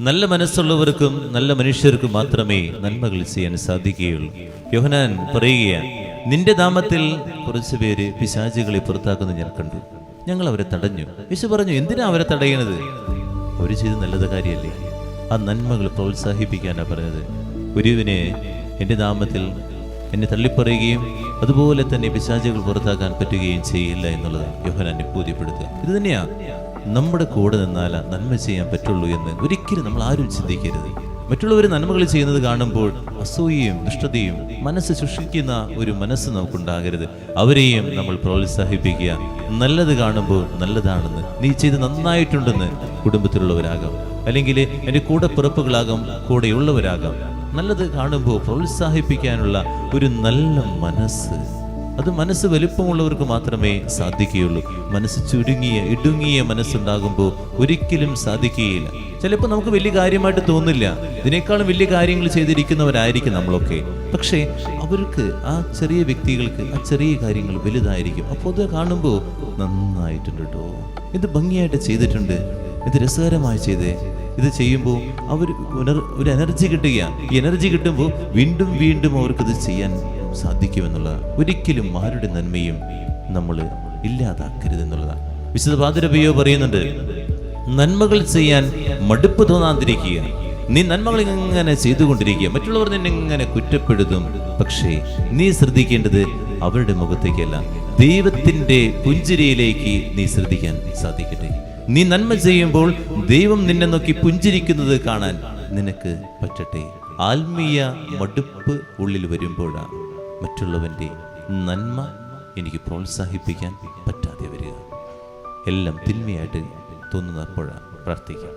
നല്ല മനസ്സുള്ളവർക്കും നല്ല മനുഷ്യർക്കും മാത്രമേ നന്മകൾ ചെയ്യാൻ സാധിക്കുകയുള്ളൂ. യോഹന്നാൻ പറയുകയാണ്, നിന്റെ നാമത്തിൽ കുറച്ചു പേര് പിശാചുകളെ പുറത്താക്കുന്നത് ഞാൻ കണ്ടു, ഞങ്ങൾ അവരെ തടഞ്ഞു. യേശു പറഞ്ഞു, എന്തിനാ അവരെ തടയണത്? അവർ ചെയ്ത് നല്ലത് കാര്യമല്ലേ? ആ നന്മകൾ പ്രോത്സാഹിപ്പിക്കാനാണ് പറഞ്ഞത്. ഒരുവിനെ എൻ്റെ നാമത്തിൽ എന്നെ തള്ളിപ്പറയുകയും അതുപോലെ തന്നെ പിശാചുകൾ പുറത്താക്കാൻ പറ്റുകയും ചെയ്യില്ല എന്നുള്ളത് യോഹന്നാനെ ബോധ്യപ്പെടുത്തുക. ഇത് തന്നെയാ നമ്മുടെ കൂടെ നിന്നാൽ നന്മ ചെയ്യാൻ പറ്റുള്ളൂ എന്ന് ഒരിക്കലും നമ്മൾ ആരും ചിന്തിക്കരുത്. മറ്റുള്ളവർ നന്മകൾ ചെയ്യുന്നത് കാണുമ്പോൾ അസൂയയും ദുഷ്ടതയും മനസ്സ് സൃഷ്ടിക്കുന്ന ഒരു മനസ്സ് നമുക്കുണ്ടാകരുത്. അവരെയും നമ്മൾ പ്രോത്സാഹിപ്പിക്കുക. നല്ലത് കാണുമ്പോൾ നല്ലതാണെന്ന്, നീ ചെയ്ത് നന്നായിട്ടുണ്ടെന്ന് കുടുംബത്തിലുള്ളവരാകാം, അല്ലെങ്കിൽ എൻ്റെ കൂടെ പിറപ്പുകളാകാം, കൂടെയുള്ളവരാകാം. നല്ലത് കാണുമ്പോൾ പ്രോത്സാഹിപ്പിക്കാനുള്ള ഒരു നല്ല മനസ്സ്, അത് മനസ്സ് വലുപ്പമുള്ളവർക്ക് മാത്രമേ സാധിക്കുകയുള്ളൂ. മനസ്സ് ചുരുങ്ങിയ ഇടുങ്ങിയ മനസ്സുണ്ടാകുമ്പോൾ ഒരിക്കലും സാധിക്കുകയില്ല. ചിലപ്പോൾ നമുക്ക് വലിയ കാര്യമായിട്ട് തോന്നില്ല, ഇതിനേക്കാളും വലിയ കാര്യങ്ങൾ ചെയ്തിരിക്കുന്നവരായിരിക്കും നമ്മളൊക്കെ. പക്ഷേ അവർക്ക്, ആ ചെറിയ വ്യക്തികൾക്ക് ആ ചെറിയ കാര്യങ്ങൾ വലുതായിരിക്കും. അപ്പോൾ അത് കാണുമ്പോൾ നന്നായിട്ടുണ്ട് കേട്ടോ, ഇത് ഭംഗിയായിട്ട് ചെയ്തിട്ടുണ്ട്, ഇത് രസകരമായി ചെയ്തേ. ഇത് ചെയ്യുമ്പോൾ അവർ ഒരു എനർജി കിട്ടുകയാണ്. ഈ എനർജി കിട്ടുമ്പോൾ വീണ്ടും വീണ്ടും അവർക്കത് ചെയ്യാൻ സാധിക്കുമെന്നുള്ള, ഒരിക്കലും ആരുടെ നന്മയും നമ്മൾ ഇല്ലാതാക്കരുത് എന്നുള്ളതാണ്. വിശുദ്ധ പാതിരപ്പയ്യോ പറയുന്നുണ്ട്, നന്മകൾ ചെയ്യാൻ മടുപ്പ് തോന്നാതിരിക്കുക. നീ നന്മകൾ ഇങ്ങനെ ചെയ്തുകൊണ്ടിരിക്കുക, മറ്റുള്ളവർ നിന്നെ ഇങ്ങനെ കുറ്റപ്പെടുത്തും. പക്ഷേ നീ ശ്രദ്ധിക്കേണ്ടത് അവരുടെ മുഖത്തേക്കല്ല, ദൈവത്തിൻ്റെ പുഞ്ചിരിയിലേക്ക് നീ ശ്രദ്ധിക്കാൻ സാധിക്കട്ടെ. നീ നന്മ ചെയ്യുമ്പോൾ ദൈവം നിന്നെ നോക്കി പുഞ്ചിരിക്കുന്നത് കാണാൻ നിനക്ക് പറ്റട്ടെ. ആത്മീയ മടുപ്പ് ഉള്ളിൽ വരുമ്പോഴാണ് മറ്റുള്ളവൻ്റെ നന്മ എനിക്ക് പ്രോത്സാഹിപ്പിക്കാൻ പറ്റാതെ വരിക. എല്ലാം തിന്മയായിട്ട് തോന്നുന്നപ്പോഴാണ്. പ്രാർത്ഥിക്കാം.